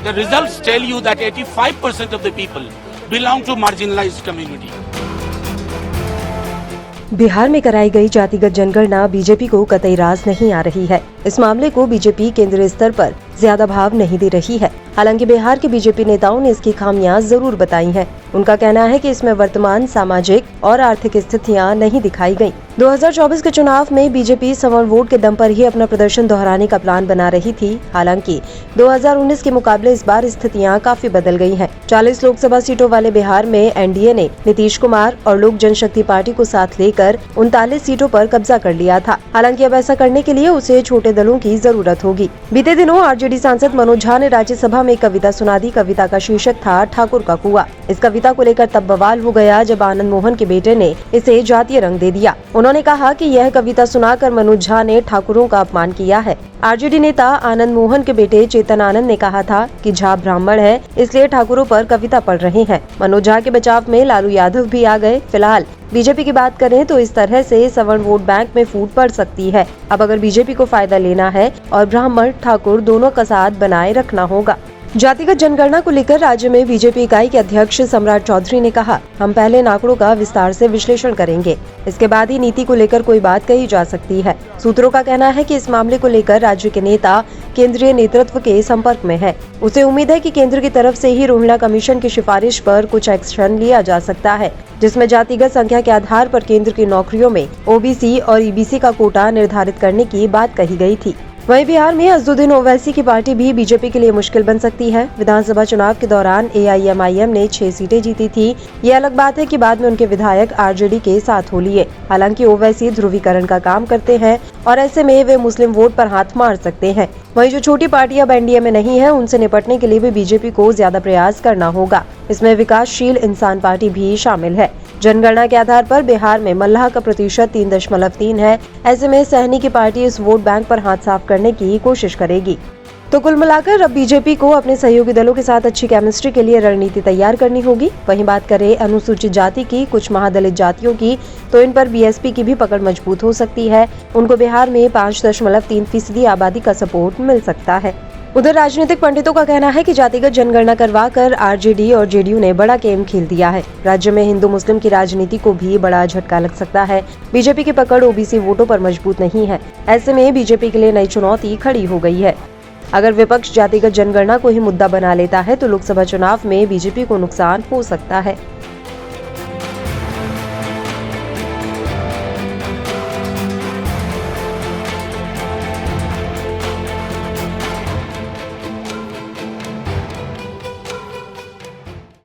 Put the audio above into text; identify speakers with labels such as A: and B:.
A: The results tell you that 85% of the people belong to marginalized community.
B: Bihar में कराई गई जातिगत जनगणना बीजेपी को कतई रास नहीं आ रही है। इस मामले को बीजेपी केंद्रीय स्तर पर ज्यादा भाव नहीं दे रही है। हालांकि बिहार के बीजेपी नेताओं ने इसकी खामियां जरूर बताई हैं। उनका कहना है कि इसमें वर्तमान सामाजिक और आर्थिक स्थितियां नहीं दिखाई गयी। 2024 के चुनाव में बीजेपी सवर्ण वोट के दम पर ही अपना प्रदर्शन दोहराने का प्लान बना रही थी। हालांकि 2019 के मुकाबले इस बार स्थितियां काफी बदल गई हैं। 40 लोकसभा सीटों वाले बिहार में एनडीए ने नीतीश कुमार और लोक जनशक्ति पार्टी को साथ लेकर 39 सीटों पर कब्जा कर लिया था। हालांकि अब ऐसा करने के लिए उसे छोटे दलों की जरूरत होगी। बीते दिनों आरजेडी सांसद मनोज झा ने राज्यसभा में एक कविता सुना दी। कविता का शीर्षक था ठाकुर का कुआं। इस कविता को लेकर तब बवाल हो गया जब आनंद मोहन के बेटे ने इसे जातीय रंग दे दिया। उन्होंने कहा कि यह कविता सुनाकर मनोज झा ने ठाकुरों का अपमान किया है। आरजेडी नेता आनंद मोहन के बेटे चेतन आनंद ने कहा था कि झा ब्राह्मण है, इसलिए ठाकुरों पर कविता पढ़ रहे हैं। मनोज झा के बचाव में लालू यादव भी आ गए। फिलहाल बीजेपी की बात करें तो इस तरह से सवर्ण वोट बैंक में फूट पड़ सकती है। अब अगर बीजेपी को फायदा लेना है और ब्राह्मण ठाकुर दोनों का साथ बनाए रखना होगा। जातिगत जनगणना को लेकर राज्य में बीजेपी इकाई के अध्यक्ष सम्राट चौधरी ने कहा, हम पहले आंकड़ों का विस्तार से विश्लेषण करेंगे, इसके बाद ही नीति को लेकर कोई बात कही जा सकती है। सूत्रों का कहना है कि इस मामले को लेकर राज्य के नेता केंद्रीय नेतृत्व के संपर्क में है। उसे उम्मीद है कि केंद्र की तरफ से ही रोहिणा कमीशन की सिफारिश पर कुछ एक्शन लिया जा सकता है, जिसमें जातिगत संख्या के आधार पर केंद्र की नौकरियों में ओबीसी और ईबीसी का कोटा निर्धारित करने की बात कही गई थी। वहीं बिहार में अजदुद्दीन ओवैसी की पार्टी भी बीजेपी के लिए मुश्किल बन सकती है। विधानसभा चुनाव के दौरान एआईएमआईएम ने 6 सीटें जीती थी। ये अलग बात है कि बाद में उनके विधायक आरजेडी के साथ हो लिए। हालांकि ओवैसी ध्रुवीकरण का काम करते हैं और ऐसे में वे मुस्लिम वोट पर हाथ मार सकते हैं। वहीं जो छोटी पार्टी अब एनडीए में नहीं है, उनसे निपटने के लिए भी बीजेपी को ज्यादा प्रयास करना होगा। इसमें विकासशील इंसान पार्टी भी शामिल है। जनगणना के आधार पर बिहार में मल्लाह का प्रतिशत 3.3 है। ऐसे में सहनी की पार्टी इस वोट बैंक पर हाथ साफ करने की कोशिश करेगी। तो कुल मिलाकर अब बीजेपी को अपने सहयोगी दलों के साथ अच्छी केमिस्ट्री के लिए रणनीति तैयार करनी होगी। वहीं बात करें अनुसूचित जाति की, कुछ महादलित जातियों की, तो इन पर बीएसपी की भी पकड़ मजबूत हो सकती है। उनको बिहार में 5.3% आबादी का सपोर्ट मिल सकता है। उधर राजनीतिक पंडितों का कहना है कि जातिगत जनगणना करवाकर आरजेडी और जेडीयू ने बड़ा गेम खेल दिया है। राज्य में हिंदू मुस्लिम की राजनीति को भी बड़ा झटका लग सकता है। बीजेपी की पकड़ ओबीसी वोटों पर मजबूत नहीं है। ऐसे में बीजेपी के लिए नई चुनौती खड़ी हो गई है। अगर विपक्ष जातिगत जनगणना को ही मुद्दा बना लेता है तो लोकसभा चुनाव में बीजेपी को नुकसान हो सकता है।